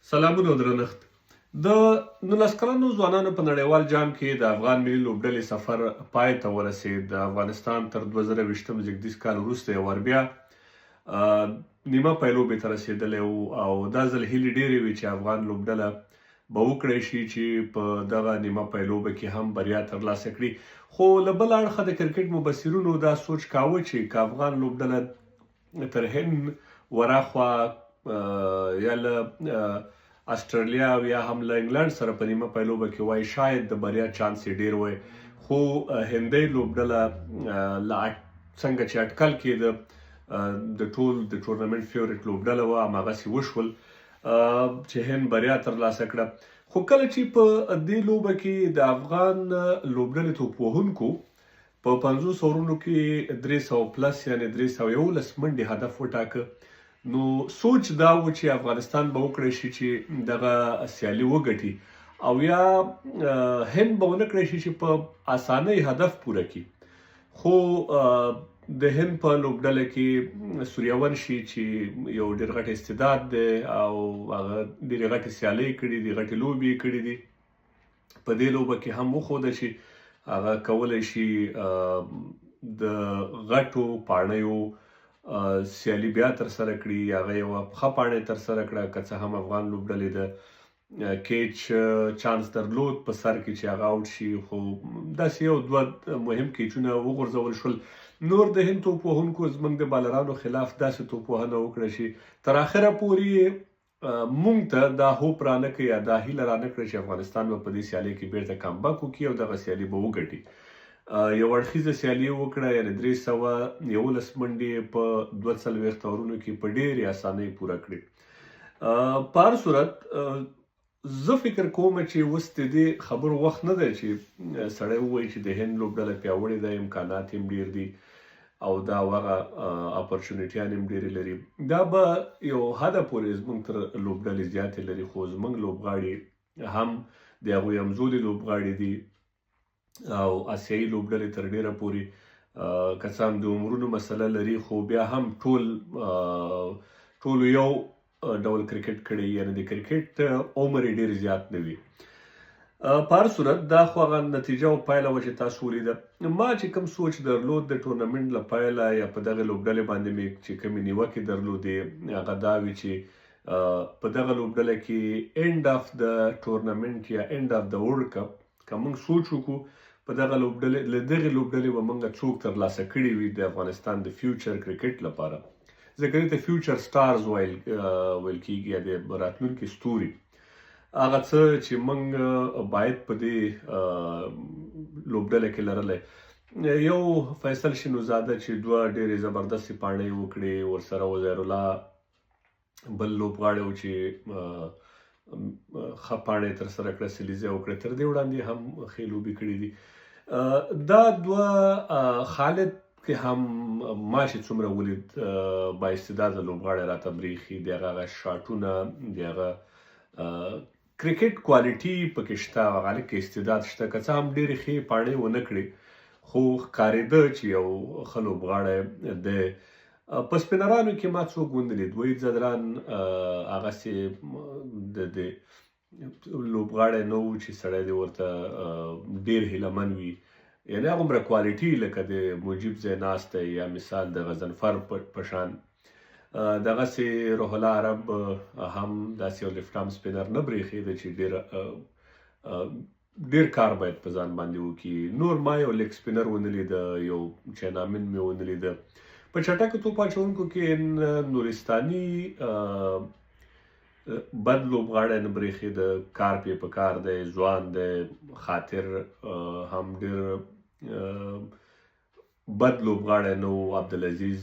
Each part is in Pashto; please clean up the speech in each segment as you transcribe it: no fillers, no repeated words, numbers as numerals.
سلامونه او درنښت. د 19 کلنو ځوانانو په نړیوال جام کې د افغان ملي لوبډلې سفر پای ته ورسېد. د افغانستان تر 2020م زېږدیز کال وروسته یو وار بیا نیمه پایلوبې ته رسېدلی و او دا ځل هیلې ډېرې وې چې افغان لوبډله به وکړی شي چې په دغه نیمه پایلوبه کې هم بریا ترلاسه کړي. خو له بل اړخه د کرکټ مبصرینو دا سوچ کاوه چې که افغان لوبډله تر هند ورهاخوا یا له استرالیا او یا هم له انګلند سره په نیمه پایلوبه کې وای شاید د بریا چانس یې ډیر وای، خو هندۍ لوبډله څنګه چې اټکل کېده د ټول د ټورنمنټ فیورټ لوبډله وه هماغسې وشول چې هند بریا ترلاسه کړه. خو کله چې په دې لوبه کې د افغان لوبډلې توپوهونکو په 500 اورونو کې 300 پلس یعنی 311 منډې هدف وټاکه، نو سوچ دا و چې افغانستان به وکړی شي چې دغه سیالي وګټي او یا هند به ونه کړی شي چې په اسانۍ هدف پوره کړي. خو د هند په لوبډله کې سوریاونشي چې یو ډېر غټ استعداد دی او هغه ډېرې غټې سیالۍ کړي دي، غټې لوبې یې کړي دي. په دې لوبه کې هم وښوده چې هغه کولی شي د غټو پاڼیو سیالي بیا ترسره کړي. هغه یوه ښه پاڼۍ ترسره کړه، که څه هم افغان لوبډلې د کیچ چانس درلود په سر کې چې هغه آوټ شي، خو داسې یو دوه مهم کیچونه وغورځول شول. نور د هند توپوهونکو زموږ د بالرانو خلاف داسې توپوهنه وکړه چې تر اخره پورې موږ ته دا هوپ رانه کړي یا دا هیله رانه کړه چې افغانستان به په دې سیالۍ کې بیرته کامبک وکړي او دغه سیالي به وګټي. یو اړخیزه سیالي وکړه، یعنې 311 منډې په 42 اورونو کې په ډېرې اسانۍ پوره کړې. په هر صورت زه فکر کوم چې اوس د دې خبرو وخت نه دی چې سړی ووایي چې د هند لوبډله پیاوړې ده، امکانات یې هم ډېر دي او دا هغه اپرچونیټیانې هم ډېرې لري. دا به یو حده پورې زموږ تر لوبډلې زیاتې لري، خو زموږ لوبغاړي هم د هغوی همزولي لوبغاړي دي او آسیایي لوبډلې تر ډېره پورې که څه هم د عمرونو مسله لري، خو بیا هم ټولو یو ډول کرکټ کړی، یعنې د کرکټ عمر یې ډېر زیات نه وي. په هر صورت دا خو هغه نتیجه او پایله وه چې تاسو ولیده. ما چې کوم سوچ درلود د ټورنمنټ له پیله یا په دغه لوبډلې باندې مې چې کومې نیوکې درلودې هغه دا وي چې په دغه لوبډله کې اینډ اف د ټورنمنټ یا اینډ اف د ورلډ کپ که موږ سوچ وکړو په دغه لوبډلې له دغې لوبډلې به موږ څوک ترلاسه کړي وي د افغانستان د فیوچر کرکټ لپاره، ځکه دې ته فیوچر سټارز ویل کېږي یا د راتلونکي ستوري. هغه څه چې موږ باید په دې لوبډله کې لرلی. یو فیصل شینوزاده چې دوه ډېرې زبردستې پاڼۍ وکړې، ورسره وزیر الله بل لوبغاړی و چې ښه پاڼې ترسره کړه، سلیزه وکړه، تر دې وړاندې هم ښې لوبې کړې دي. دا دوه خالد کې هم ما چې څومره ولید با استعداده لوبغاړی راته برېښي، د هغه شاټونه، د هغه کرکټ کوالټي پکې شته، هغه هلکه استعداد شته. که څه هم ډېرې ښې پاڼې ونه کړې، خو ښکارېده چې یو ښه لوبغاړی دی. په سپینرانو کې ما څوک ونه لید، وحید ځدران هغسې د لوبغاړی نه و چې سړی دې ورته ډېر هیله من وي، یعنې هغومره کوالټي لکه د مجیب ځای ناستی یا مثال د غضنفر په شان. دغسې روح الله عرب هم داسې یو لیفټ آرم سپینر نه برېښېده چې ډېر کار باید په ځان باندې وکړي. نور ما یو لیګ سپینر ونه لیده، یو چینامن مې ونه لیده. په چټکو توپ اچوونکو کې نورستاني بد لوبغاړی نه برېښېده، کار پې په کار دی، ځوان دی، خاطر هم ډېر بد لوبغاړی نه و. عبدالعزیز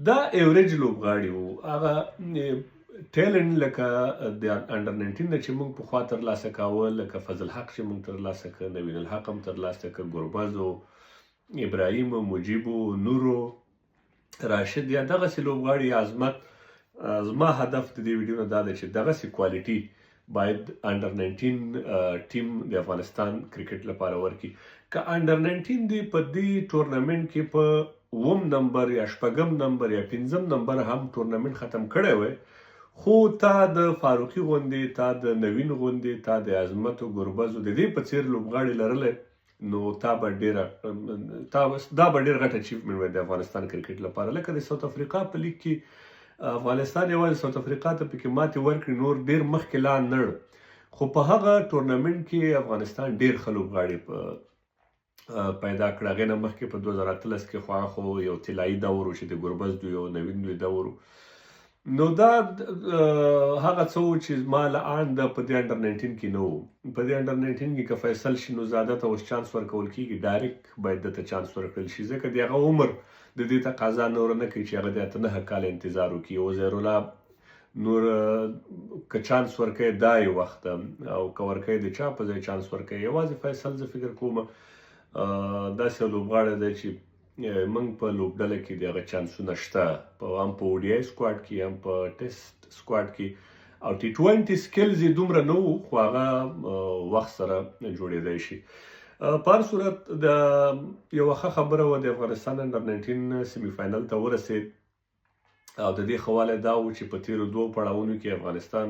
دا ایوریج لوبغاړي و، هغه ټیلنټ لکه د انډر 19 نه چې موږ پخوا ترلاسه کاوه، لکه فضل حق چې موږ ترلاسه کړه، نوین الحق هم ترلاسه کړه، ګربز و، ابراهیم و، مجیب و، نور و، راشد، یا دغسې لوبغاړي. عظمت زما هدف د دې ویډیو نه دا دی چې دغسې کوالټي باید انډر 19 ټیم د افغانستان کرکټ لپاره ورکړي. که انډر 19 دی په دې ټورنمنټ کې په 9 نمبر یا 8 نمبر یا 5 نمبر هم ټورنمنټ ختم کړی وی، خو تا د فاروقي غوندې، تا د نوین غوندې، تا د عظمتو ګربزو د دې په څېر لوبغاړي لرلی نو دا به ډېر غټ اچیومنټ وي د افغانستان کرکټ لپاره. لکه د ساوث افریقا په لیګ کې افغانستان یوازې ساوث افریقا ته پکې ماتې ورکړي، نور ډېر مخکې لا نړ. خو په هغه ټورنمنټ کې افغانستان ډېر ښه لوبغاړي پیدا کړه. هغې نه مخکې په 2013 کې خو یو طلایي دور و چې د ګربز دوی او نوین دوی دور و. نو دا هغه څه و چې زما له آنده په دې انډر 19 کې نه و. په دې انډر 19 کې که فیصل شي نو زاده ته اوس چانس ورکول کېږي، ډایرکټ باید دته چانس ورکړل شي، ځکه د هغه عمر د دې تقاضا نوره نه کوي چې هغه د 8 کاله انتظار وکړي. وزیرالله نور که چانس ورکوي دا یو وخت، او که ورکوي د چا په ځای چانس ورکوي. یوازې فیصل زه فکر کوم داسې یو لوبغاړی دی چې موږ په لوبډله کې د هغه چانسونه شته، هم په اوډیای سکواډ کې هم په ټیسټ سکواډ کې، او ټي 20 سکلز یې دومره نه وو، خو هغه وخت سره جوړېدی شي. په هر صورت د یوه ښه خبره وه د افغانستان انډر 19 سیمي فاینل ته ورسېد، او د دې ښه والی دا و چې په تېرو 2 پړاوونو کې افغانستان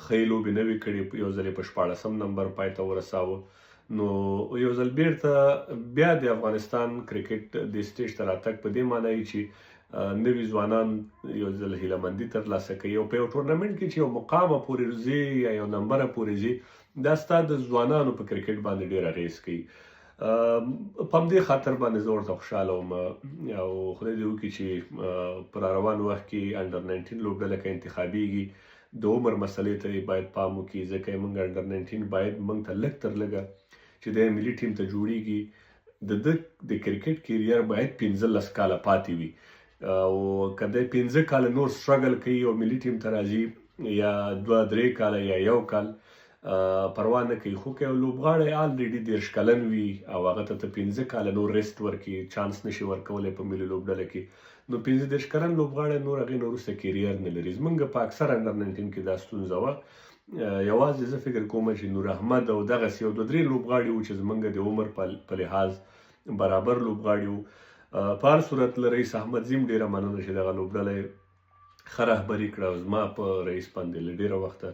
ښې لوبې نه وې کړې، یو ځل یې په 14 نمبر پای ته ورساوه. نو یو ځل بیرته بیا د افغانستان کرکټ د سټیج ته راتګ په دې معنی چې نوي ځوانان یو ځل هیلهمندي ترلاسه کوي، او په یو ټورنمنټ کې چې یو مقامه پورې ځې یا یو نمبره پورې ځې، دا ستا د ځوانانو په کرکټ باندې ډېر اغېز کوي. په همدې خاطر باندې زه ورته خوشحاله وم، او خدای دې وکړي چې په راروان وخت کې انډر 19 لوبډله که انتخابېږي د عمر مسلې ته یې باید پام وکړي، ځکه موږ انډر 19 باید موږ ته لږ تر لږه چې د ملي ټیم ته جوړیږي د ده د کرکټ کیریر باید 15 کاله پاتې وي، او که دی 15 کاله نور سټرګل کوي او ملي ټیم ته راځي یا 2-3 کاله یا 1 کال پروا نه کوي. خو که یو لوبغاړی الریډي 30 کلن وي او هغه ته 15 کاله نور ریسټ ورکړي، چانس نشي ورکولی په ملي لوبډله کې، نو 15 کلن لوبغاړی نور هغې نه وروسته کیریر نه لري. زموږ په اکثر انډر 19 کې دا ستونزه وه. یوازې زه فکر کوم چې نور احمد او دغسې یو 2-3 لوبغاړي وو چې زموږ د عمر په لحاظ برابر لوبغاړي وو. په هر صورت له رئیس احمد زیم ډېره مننه چې دغه لوبډله یې ښه رهبري کړه، او زما په رئیس باندې له ډېره وخته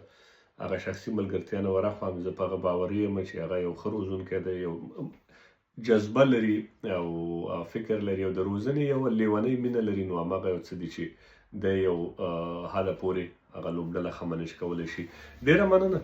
هغه شخصي ملګرتیا نه ورخوام. زه په هغه باوري یم چې هغه یو ښه روزونکی دی، یو جذبه لري او فکر لري، او د روزنې یوه لیونۍ مینه لري. نو هماغه یو څه دي چې دی یو حده پورې هغه لوبډله ښه منیج کولی شي. ډېره مننه.